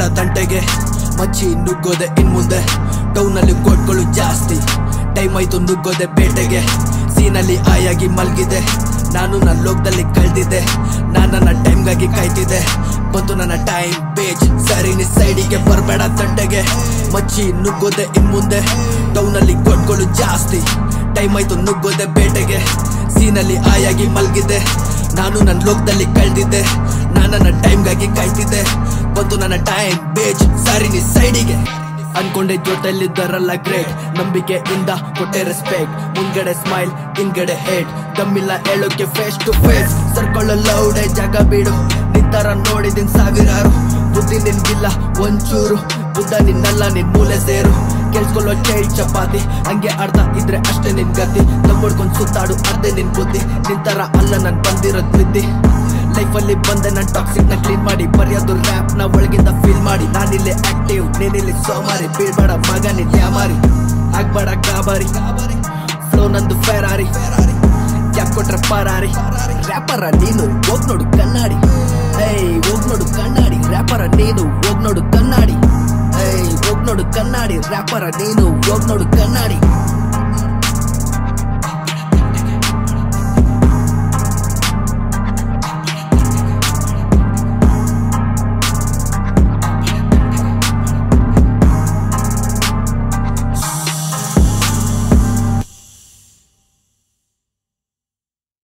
ಬರ್ಬೇಡ ತಂಟೆಗೆ ಮಚ್ಚಿ ನುಗ್ಗೋದೆ ಇನ್ ಮುಂದೆ ಟೌನಲ್ಲಿ ಕೋಟ್ಗಳು ಜಾಸ್ತಿ ಟೈಮ್ ಆಯ್ತು ನುಗ್ಗೋದೆ ಬೇಟೆಗೆ ಸೀನಲ್ಲಿ ಆಯಾಗಿ ಮಲ್ಗಿದೆ ನಾನು ನನ್ನ ಲೋಕದಲ್ಲಿ ಕಳ್ದಿದ್ದೆ ನಾನು ನನ್ನ ಟೈಮ್ಗಾಗಿ ಕಾಯ್ತಿದ್ದೆ ಬಂತು ನನ್ನ ಟೈಮ್ ಬೇಜ್ ಸರಿ ನೀ ಸೈಡಿಗೆ ಬರ್ಬೇಡ ತಂಟೆಗೆ ಮಚ್ಚಿ ನುಗ್ಗೋದೆ ಇನ್ ಮುಂದೆ ಟೌನಲ್ಲಿ ಕೋಟ್ಗಳು ಜಾಸ್ತಿ ಟೈಮ್ ಆಯ್ತು ನುಗ್ಗೋದೆ ಬೇಟೆಗೆ ಸೀನಲ್ಲಿ ಆಯಾಗಿ ಮಲ್ಗಿದೆ ನಾನು ನನ್ನ ಲೋಕದಲ್ಲಿ ಕಳ್ದಿದ್ದೆ ನಾನು ನನ್ನ ಟೈಮ್ಗಾಗಿ ಕಾಯ್ತಿದ್ದೆ ಬಂತು ನನ್ನ ಟೈಮ್ ಬೇಜ್ ಸರಿ ನೀ ಸೈಡಿಗೆ ಅನ್ಕೊಂಡೆ ಜೊತೆಲಿದ್ದರಲ್ಲ ಗ್ರೇಟ್ ನಂಬಿಕೆಯಿಂದ ಕೊಟ್ಟೆ ರೆಸ್ಪೆಕ್ಟ್ ಮುಂದ್ಗಡೆ ಸ್ಮೈಲ್ ಹಿಂದ್ಗಡೆ ಹೇಟ್ ಕಮ್ಮಿಲ್ಲ ಹೇಳೋಕೆ ಫೇಸ್ ಟು ಫೇಸ್ ಸರ್ಕೊಳ್ಳಲ್ಲೌಡೆ ಜಾಗ ಬಿಡು ನಿಂತರ ನೋಡಿದಿನ್ ಸಾವಿರಾರು ಬುದ್ಧಿ ನಿನ್ಗಿಲ್ಲ ಒಂಚೂರು ಬುದ್ಧ ನಿನ್ನಲ್ಲ ನಿನ್ ಮೂಲೆ ಸೇರು ಕೆಲ್ಸ್ಕೊಳ್ಳೋ ಚೈಲ್ಡ್ ಚಪಾತಿ ಹಂಗೆ ಅರ್ಧ ಇದ್ರೆ ಅಷ್ಟೇ ನಿನ್ ಗತಿ ತಗೊಡ್ಕೊಂಡ್ ಸುತ್ತಾಡು ಅರ್ಧೆ ನಿನ್ ಬುದ್ಧಿ ನಿಂತರ ಅಲ್ಲ ನನ್ ಬಂದಿರೋದ್ ಮಿದ್ದಿ ಲೈಫಲ್ಲಿ ಬಂದೆ ನಾನ್ ಟಾಕ್ಸಿಕ್ ನ ಕ್ಲೀನ್ ಮಾಡಿ ಬರೆಯೋದು ರ್ಯಾಪ್ ನ ಒಳಗಿಂದ ಫೀಲ್ ಮಾಡಿ ನಾನಿಲ್ಲಿ ಆಕ್ಟಿವ್ ನೀನಿಲ್ಲಿ ಸೋಮಾರಿ ಬೀಳ್ಬೇಡ ಮಗ ನಿನ್ ಯಾಮಾರಿ ಆಗ್ಬೇಡ ಗಾಬಾರಿ ಫ್ಲೋ ನಂದು ಫೆರಾರಿ ಯಾಕೆ ಕೊಟ್ರೆ ಪರಾರಿ ರ್ಯಾಪರ ನೀನು ಹೋಗ್ ನೋಡು ಕನ್ನಡಿ ಹೋಗ್ ನೋಡು ಕನ್ನಡಿ ರ್ಯಾಪರ ನೀನು ಹೋಗ್ ನೋಡು ಕನ್ನಡಿ ಹೋಗ್ ನೋಡು ಕನ್ನಡಿ ರ್ಯಾಪರ ನೀನು ಹೋಗ್ ನೋಡು ಕನ್ನಡಿ